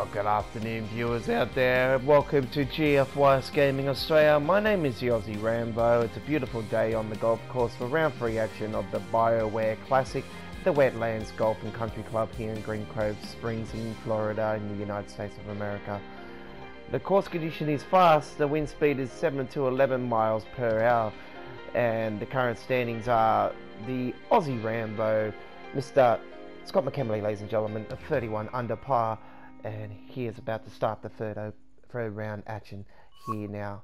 Oh, good afternoon, viewers out there. Welcome to GFYS Gaming Australia. My name is the Aussie Rambo. It's a beautiful day on the golf course for round 3 action of the Bioware Classic, the Wetlands Golf and Country Club here in Green Cove Springs in Florida in the United States of America. The course condition is fast. The wind speed is 7 to 11 miles per hour, and the current standings are the Aussie Rambo, Mr. Scott McKemley, ladies and gentlemen, of 31 under par. And he is about to start the third round action here now.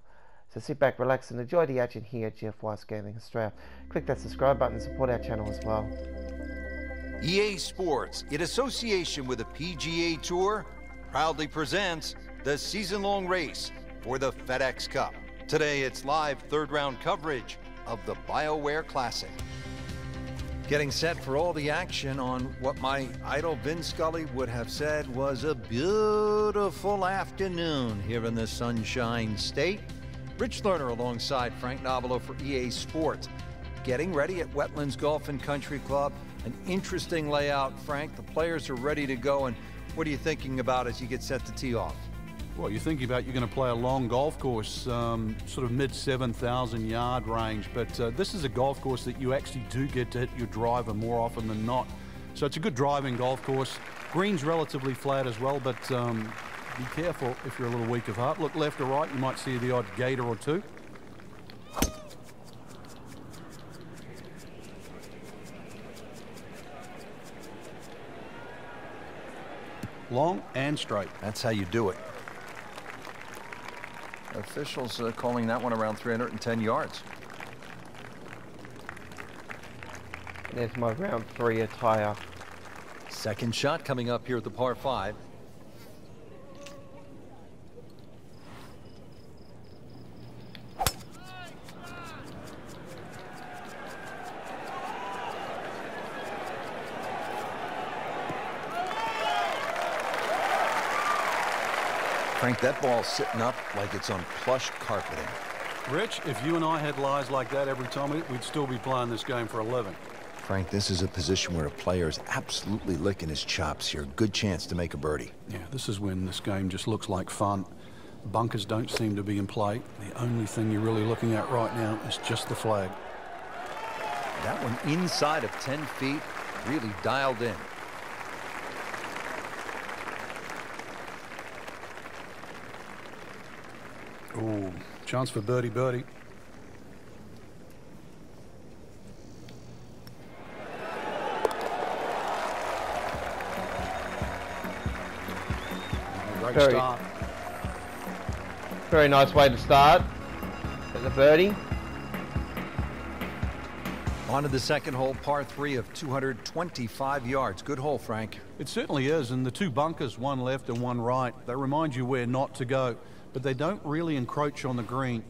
So sit back, relax, and enjoy the action here at GFYS Gaming Australia. Click that subscribe button and support our channel as well. EA Sports, in association with the PGA Tour, proudly presents the season-long race for the FedEx Cup. Today, it's live third-round coverage of the Bioware Classic. Getting set for all the action on what my idol Vin Scully would have said was a beautiful afternoon here in the Sunshine State. Rich Lerner alongside Frank Nobilo for EA Sports. Getting ready at Wetlands Golf and Country Club. An interesting layout, Frank. The players are ready to go, and what are you thinking about as you get set to tee off? Well, you're thinking about you're going to play a long golf course, sort of mid-7,000 yard range, but this is a golf course that you actually do get to hit your driver more often than not. So it's a good driving golf course. Green's relatively flat as well, but be careful if you're a little weak of heart. Look left or right, you might see the odd gator or two. Long and straight. That's how you do it. Officials calling that one around 310 yards. There's my round 3 attire. Second shot coming up here at the par 5. Frank, that ball's sitting up like it's on plush carpeting. Rich, if you and I had lies like that every time, we'd still be playing this game for a living. Frank, this is a position where a player is absolutely licking his chops here. Good chance to make a birdie. Yeah, this is when this game just looks like fun. Bunkers don't seem to be in play. The only thing you're really looking at right now is just the flag. That one inside of 10 feet, really dialed in. Ooh, chance for birdie. Right start. Very nice way to start. There's a birdie. On to the second hole, par 3 of 225 yards. Good hole, Frank. It certainly is, and the two bunkers, one left and one right, they remind you where not to go, but they don't really encroach on the green.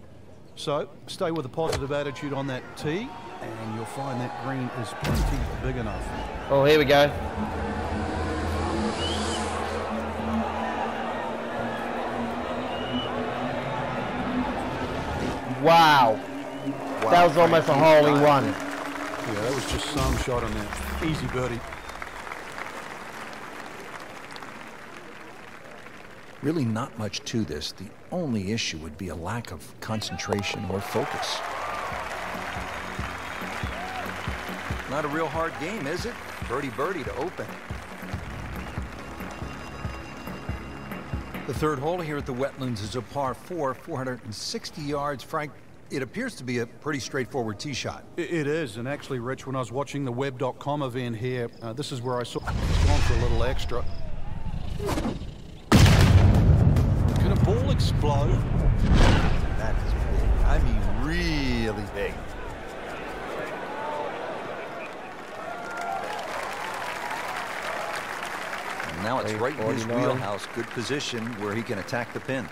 So stay with a positive attitude on that tee, and you'll find that green is plenty big enough. Oh, here we go. Wow. That was almost a hole in one. Yeah, that was just some shot on there. Easy birdie. Really not much to this. The only issue would be a lack of concentration or focus. Not a real hard game, is it? Birdie to open. The third hole here at the Wetlands is a par 4, 460 yards. Frank, it appears to be a pretty straightforward tee shot. It is, and actually, Rich, when I was watching the web.com event here, this is where I saw it's gone for a little extra. Can a ball explode? That is big. I mean, really big. And now it's right in his wheelhouse. Good position where he can attack the pin.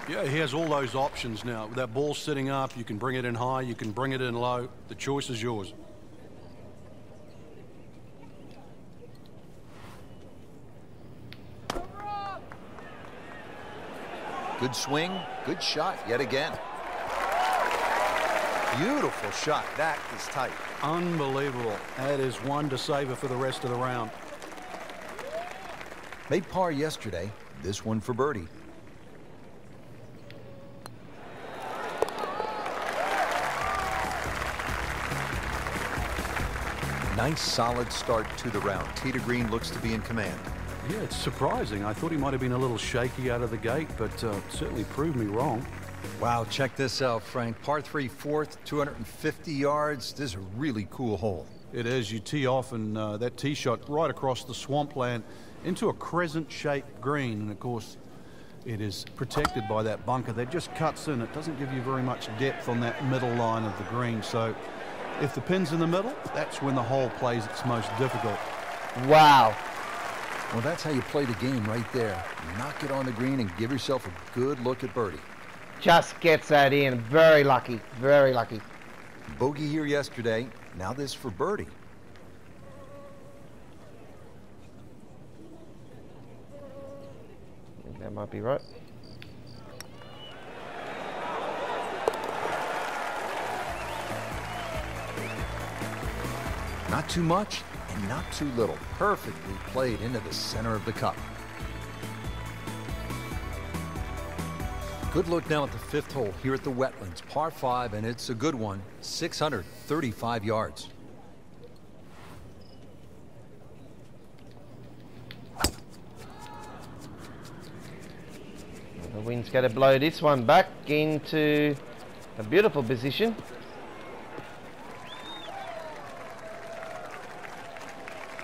Yeah, he has all those options now. With that ball sitting up, you can bring it in high, you can bring it in low. The choice is yours. Good swing, good shot yet again. Beautiful shot. That is tight. Unbelievable. That is one to savor for the rest of the round. Made par yesterday. This one for birdie. Nice solid start to the round. Tee to green looks to be in command. Yeah, it's surprising. I thought he might have been a little shaky out of the gate, but certainly proved me wrong. Wow, check this out, Frank. Par 3 fourth, 250 yards. This is a really cool hole. It is. You tee off and that tee shot right across the swampland into a crescent-shaped green, and of course it is protected by that bunker that just cuts in. It doesn't give you very much depth on that middle line of the green, so if the pin's in the middle, that's when the hole plays its most difficult. Wow. Well, that's how you play the game right there. Knock it on the green and give yourself a good look at birdie. Just gets that in. Very lucky. Very lucky. Bogey here yesterday. Now this for birdie. I think that might be right. Not too much and not too little. Perfectly played into the center of the cup. Good look now at the 5th hole here at the Wetlands. Par 5, and it's a good one. 635 yards. The wind's going to blow this one back into a beautiful position.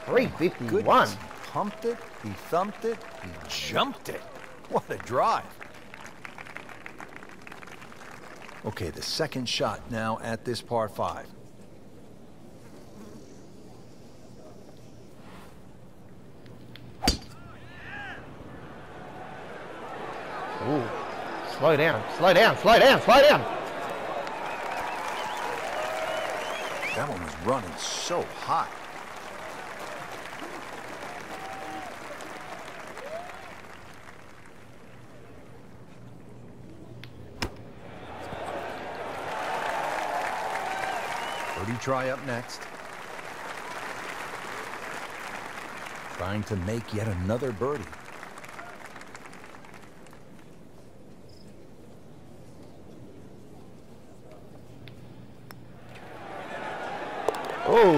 .351. Goodness, he pumped it, he thumped it, he jumped it. What a drive. Okay, the second shot now at this par 5. Ooh. Slow down, slow down, slow down, slow down. That one was running so hot. Birdie try up next. Trying to make yet another birdie. Oh.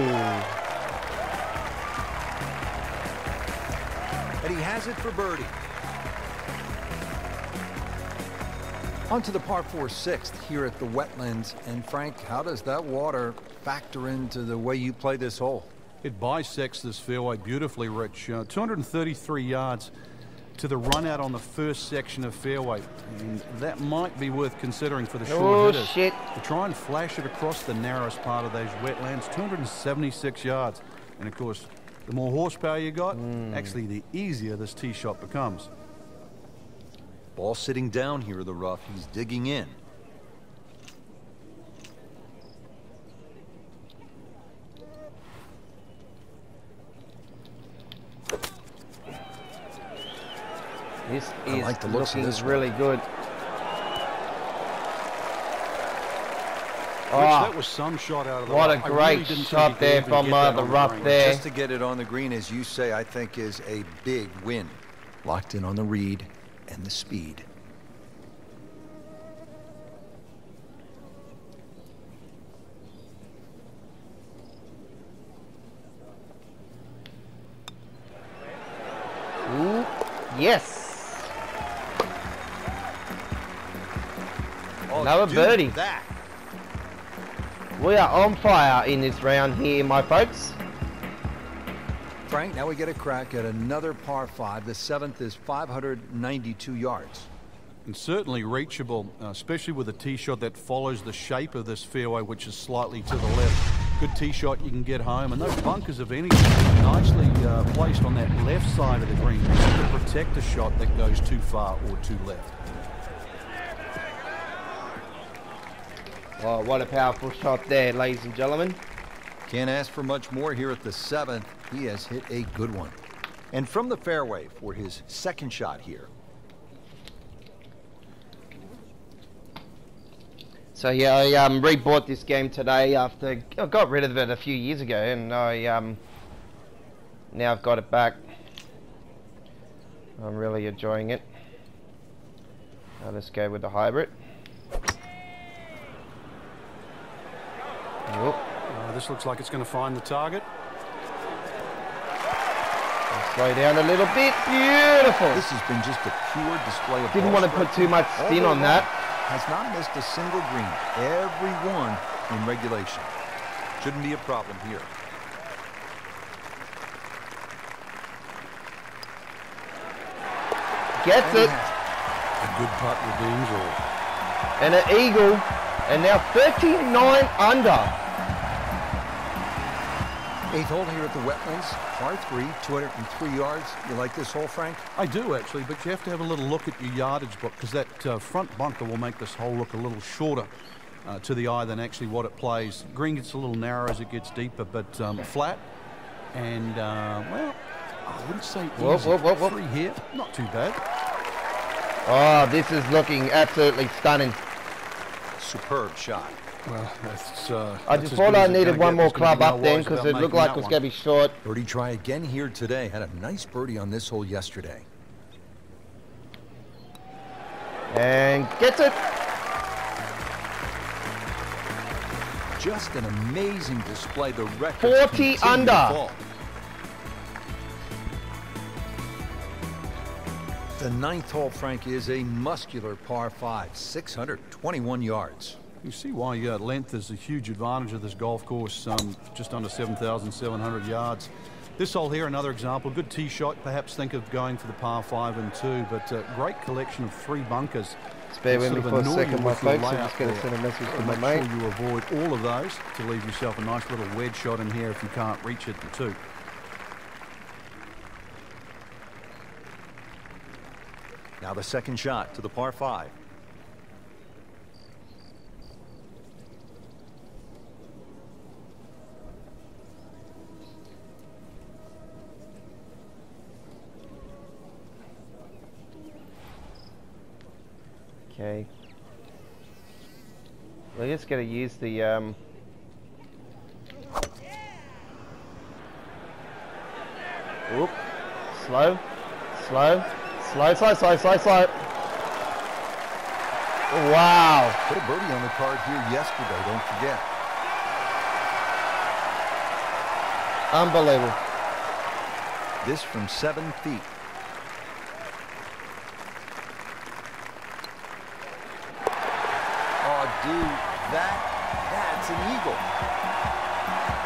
And he has it for birdie. On to the par 4 6th here at the Wetlands. And Frank, how does that water factor into the way you play this hole? It bisects this fairway beautifully, Rich. 233 yards to the run out on the first section of fairway. And that might be worth considering for the short hitters. Shit. To try and flash it across the narrowest part of those wetlands, 276 yards. And of course, the more horsepower you got, actually the easier this tee shot becomes. Ball sitting down here in the rough. He's digging in. This I is like the looks of looking this one. really good. Rich, Oh, that was some shot out of the what a rough. I great really didn't shot think he there could from even get that the on rough green. there. Just to get it on the green, as you say, I think is a big win. Locked in on the read and the speed. Ooh, yes. Oh, Another do birdie. That. We are on fire in this round here, my folks. Frank, now we get a crack at another par 5. The 7th is 592 yards. And certainly reachable, especially with a tee shot that follows the shape of this fairway, which is slightly to the left. Good tee shot, you can get home. And those bunkers, if anything, nicely placed on that left side of the green to protect a shot that goes too far or too left. Oh, what a powerful shot there, ladies and gentlemen. Can't ask for much more here at the 7th. He has hit a good one. And from the fairway for his second shot here. So yeah, I rebought this game today after I got rid of it a few years ago, and I now I've got it back. I'm really enjoying it. Now let's go with the hybrid. This looks like it's going to find the target. Slow down a little bit. Beautiful. This has been just a pure display of Didn't want to put too much spin on that. Has not missed a single green. Every one in regulation. Shouldn't be a problem here. Gets it. A good putt redeems all. And an eagle. And now 39 under. 8th hole here at the Wetlands, par 3, 203 yards. You like this hole, Frank? I do, actually, but you have to have a little look at your yardage book, because that front bunker will make this hole look a little shorter to the eye than actually what it plays. Green gets a little narrow as it gets deeper, but flat. And, well, I wouldn't say easy. Three here, not too bad. Oh, this is looking absolutely stunning. Superb shot. Well, that's I just thought I needed one more club up then, because it looked like it was going to be short. Birdie try again here today. Had a nice birdie on this hole yesterday. And gets it. Just an amazing display. The record 40 under. The 9th hole, Frank, is a muscular par 5, 621 yards. You see why length is a huge advantage of this golf course, just under 7,700 yards. This hole here, another example, good tee shot. Perhaps think of going for the par 5 and 2, but great collection of 3 bunkers. Spare with me for a second, my folks. I'm just going to send a message to my mate. Make sure you avoid all of those to leave yourself a nice little wedge shot in here if you can't reach it, too. Now the second shot to the par 5. Okay. We're just going to use the Oop. Slow. Slow. Slow, slow, slow, slow, slow. Wow. Put a birdie on the card here yesterday, don't forget. Unbelievable. This from 7 feet. Oh, dude, that's an eagle.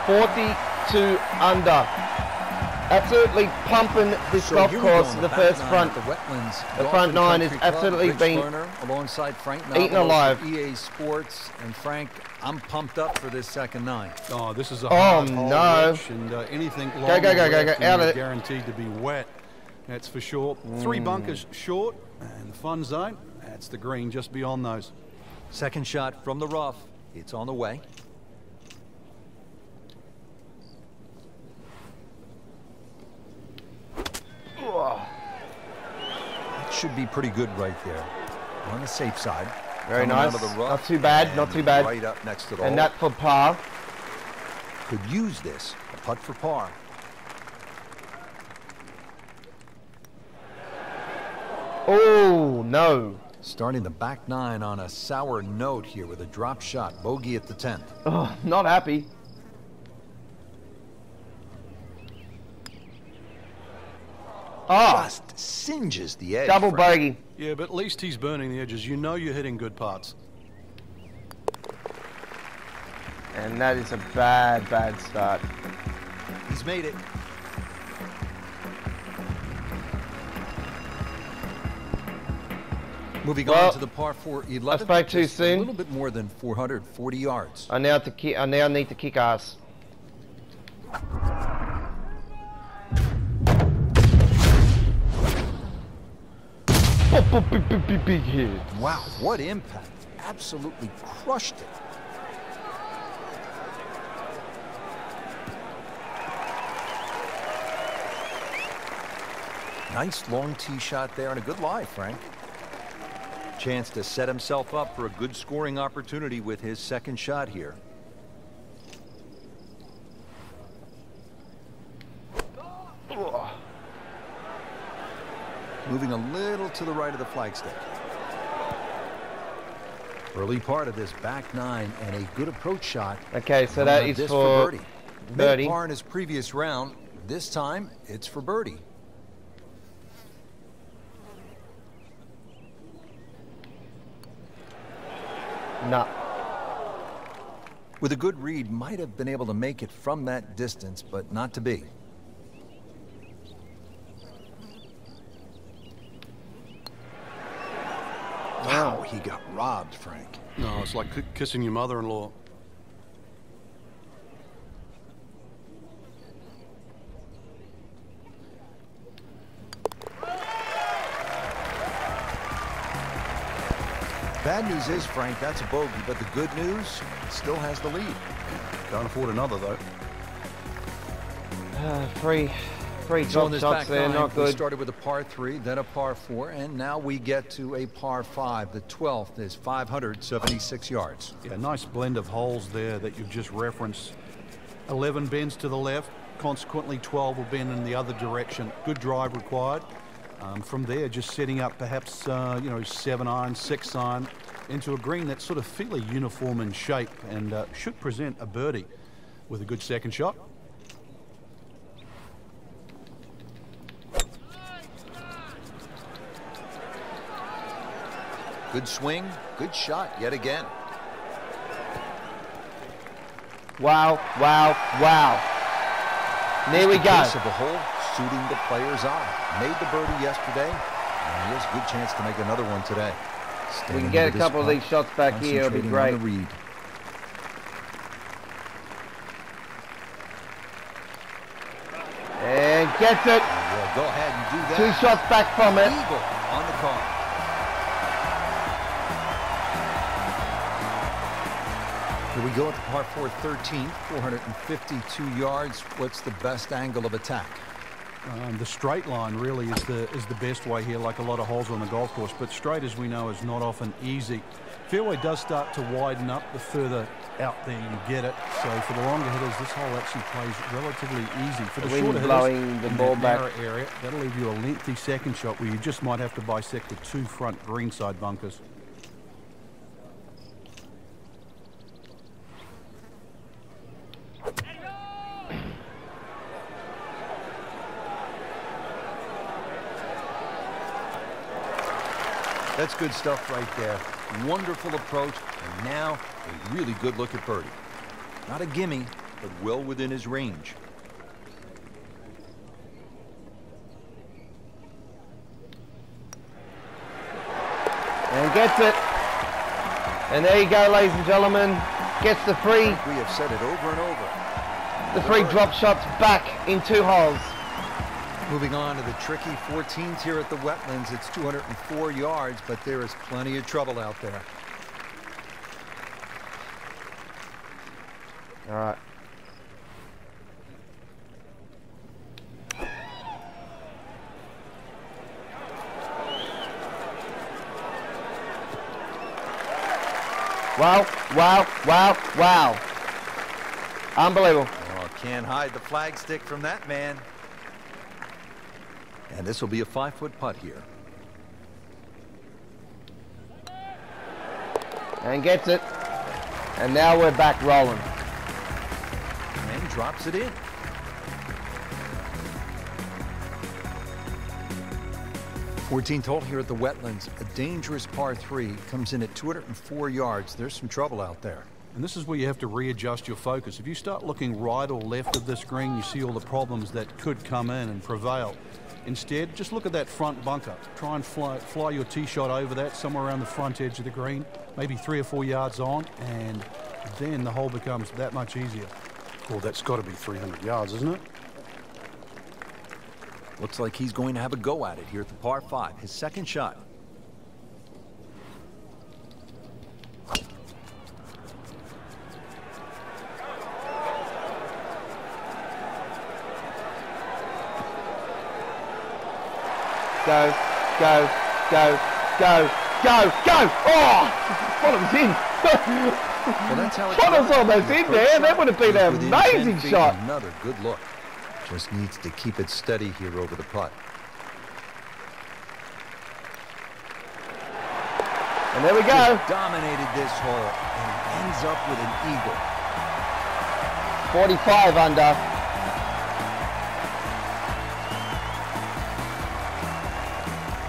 42 under. Absolutely pumping this golf course. The first front, the Wetlands, the front 9 is absolutely being alongside Frank eaten alive. EA Sports, and Frank, I'm pumped up for this second 9. Oh, this is a hard hole, no! Rich, and anything long go out of it. Guaranteed to be wet. That's for sure. 3 bunkers short, and the fun zone. That's the green just beyond those. Second shot from the rough. It's on the way. That should be pretty good right there. On the safe side. Very nice. Not too bad, not too bad. Right up next to the and hole. that for par. Could use this. A putt for par. Oh, no. Starting the back 9 on a sour note here with a drop shot. Bogey at the 10th. Oh, not happy. Just singes the edge. Double bogey. Yeah, but at least he's burning the edges. You know you're hitting good putts. And that is a bad, bad start. He's made it. Moving on to the par 4 11. I spoke too soon. A little bit more than 440 yards. I now need to kick ass. Big hit. Wow, what impact. Absolutely crushed it. Nice long tee shot there and a good lie, Frank. Chance to set himself up for a good scoring opportunity with his second shot here. moving a little to the right of the flagstick. Early part of this back nine and a good approach shot. Okay, so that is for birdie. birdie. Made par in his previous round. This time, it's for birdie. No. With a good read, might have been able to make it from that distance, but not to be. Wow, he got robbed, Frank. No, it's like kissing your mother-in-law. Bad news is, Frank, that's a bogey, but the good news, still has the lead. Can't afford another, though. Three So drop in this shots back there, nine, not we good. started with a par 3, then a par 4, and now we get to a par 5. The 12th is 576 yards. Yeah, nice blend of holes there that you've just referenced. 11 bends to the left, consequently 12 will bend in the other direction. Good drive required. From there, just setting up perhaps, 7 iron, 6 iron into a green that's sort of fairly uniform in shape and should present a birdie with a good second shot. Good swing, good shot yet again. Wow, wow, wow. There we go. Pace of the hole suiting the player's eye. Made the birdie yesterday, and he has a good chance to make another one today. We can get a couple of these shots back here, it'll be great. And gets it. Yeah, go ahead and do that. 2 shots back from it. Eagle on the card. Here we go at the par 4 13th, 452 yards. What's the best angle of attack? The straight line really is the best way here, like a lot of holes on the golf course, but straight, as we know, is not often easy. Fairway does start to widen up the further out there you get it, so for the longer hitters this hole actually plays relatively easy. For the shorter hitters blowing the in ball that back narrow area, that'll leave you a lengthy second shot where you just might have to bisect the 2 front greenside bunkers. That's good stuff right there. Wonderful approach, and now a really good look at birdie. Not a gimme, but well within his range. And gets it. And there you go, ladies and gentlemen. Gets the free. We have said it over and over. The 3 drop shots back in 2 holes. Moving on to the tricky 14th here at the Wetlands. It's 204 yards, but there is plenty of trouble out there. All right. Wow, wow, wow, wow. Unbelievable. Oh, can't hide the flagstick from that man. And this will be a 5-foot putt here. And gets it. And now we're back rolling. And drops it in. Fourteenth hole here at the Wetlands. A dangerous par 3. Comes in at 204 yards. There's some trouble out there. And this is where you have to readjust your focus. If you start looking right or left of this green, you see all the problems that could come in and prevail. Instead, just look at that front bunker. Try and fly your tee shot over that, somewhere around the front edge of the green, maybe 3 or 4 yards on, and then the hole becomes that much easier. Well, that's got to be 300 yards, isn't it? Looks like he's going to have a go at it here at the par 5. His second shot. Go, go, go, go, go, go! Oh! Thought it was in. Well, that's how Thought it was almost in there. That would have been an amazing shot. Another good look. Just needs to keep it steady here over the putt. And there we go. Just dominated this hole and ends up with an eagle. 45 under.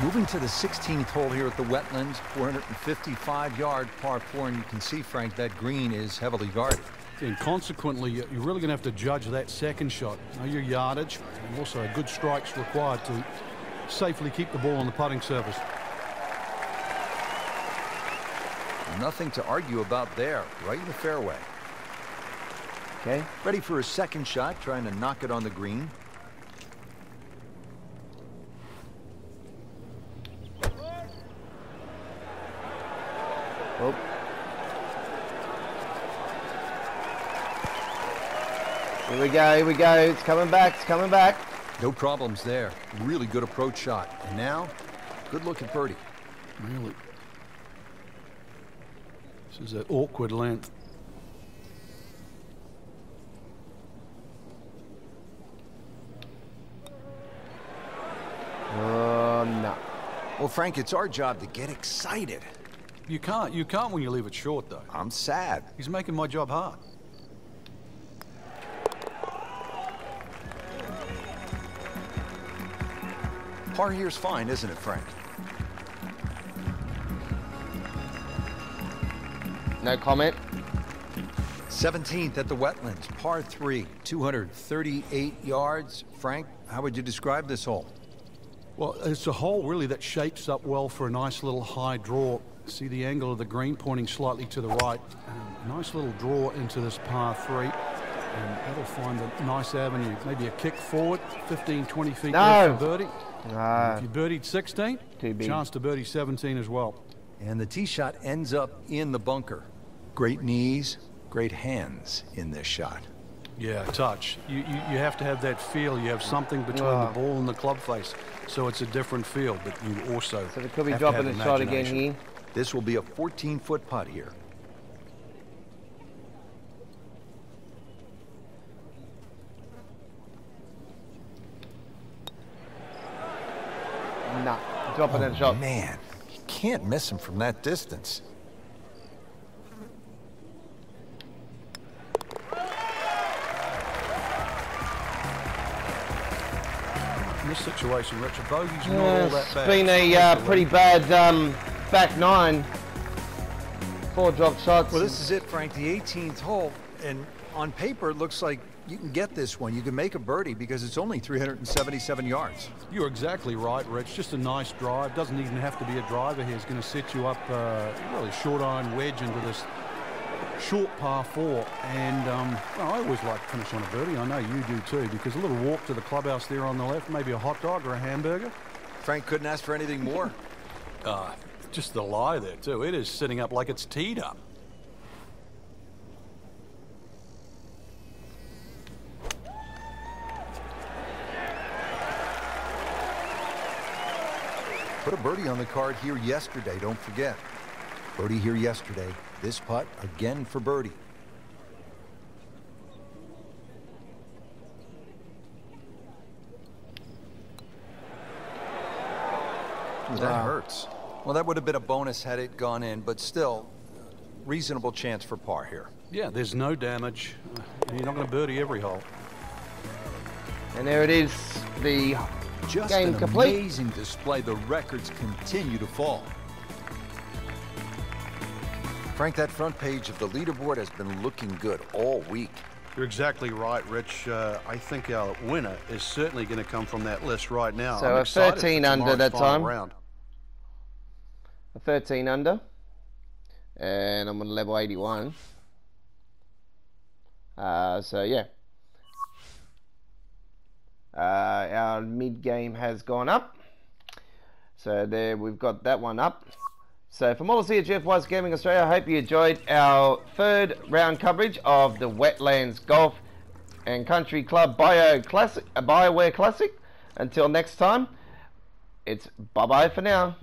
Moving to the 16th hole here at the Wetlands, 455-yard par 4, and you can see, Frank, that green is heavily guarded. And consequently, you're really going to have to judge that second shot. Know your yardage, and also good strikes required to safely keep the ball on the putting surface. Nothing to argue about there, right in the fairway. Okay. Ready for a second shot, trying to knock it on the green. Oh. Here we go, here we go. It's coming back, it's coming back. No problems there. Really good approach shot. And now, good look at birdie. Really. This is an awkward length. Oh, no. Well, Frank, it's our job to get excited. You can't when you leave it short, though. I'm sad. He's making my job hard. Par here's fine, isn't it, Frank? No comment. 17th at the Wetlands, par 3, 238 yards. Frank, how would you describe this hole? Well, it's a hole really that shapes up well for a nice little high draw. See the angle of the green pointing slightly to the right. Nice little draw into this par 3. And that'll find a nice avenue. Maybe a kick forward, 15, 20 feet left for birdie. No. If you birdied 16, chance to birdie 17 as well. And the tee shot ends up in the bunker. Great knees, great hands in this shot. Yeah, touch. You have to have that feel. You have something between the ball and the club face. So it's a different feel, but you also So they could be have to dropping have the shot again imagination. here. This will be a 14-foot putt here. Nah, dropping that shot. Man, you can't miss him from that distance. In this situation, Richard, bogey's not all that It's bad. been a pretty bad back nine. 4 drop shots. Well, this is it, Frank, the 18th hole. And on paper, it looks like you can get this one. You can make a birdie because it's only 377 yards. You're exactly right, Rich. Just a nice drive. Doesn't even have to be a driver here. It's going to set you up really short iron wedge into this short par 4. And well, I always like to finish on a birdie. I know you do too, because a little walk to the clubhouse there on the left, maybe a hot dog or a hamburger. Frank couldn't ask for anything more. Just the lie there too. It is sitting up like it's teed up. Put a birdie on the card here yesterday, don't forget. Birdie here yesterday. This putt again for birdie. Ooh, that hurts. Well, that would have been a bonus had it gone in, but still, reasonable chance for par here. Yeah, there's no damage. And you're not going to birdie every hole. And there it is, the Just game an complete. amazing display. The records continue to fall. Frank, that front page of the leaderboard has been looking good all week. You're exactly right, Rich. I think our winner is certainly going to come from that list right now. So I'm a excited 13 for under tomorrow's that final time. round. A 13 under. And I'm on level 81. So yeah. Our mid game has gone up. So there we've got that one up. So from all of us here at GFY's Gaming Australia, I hope you enjoyed our 3rd round coverage of the Wetlands Golf and Country Club Bioware Classic. Until next time, it's bye-bye for now.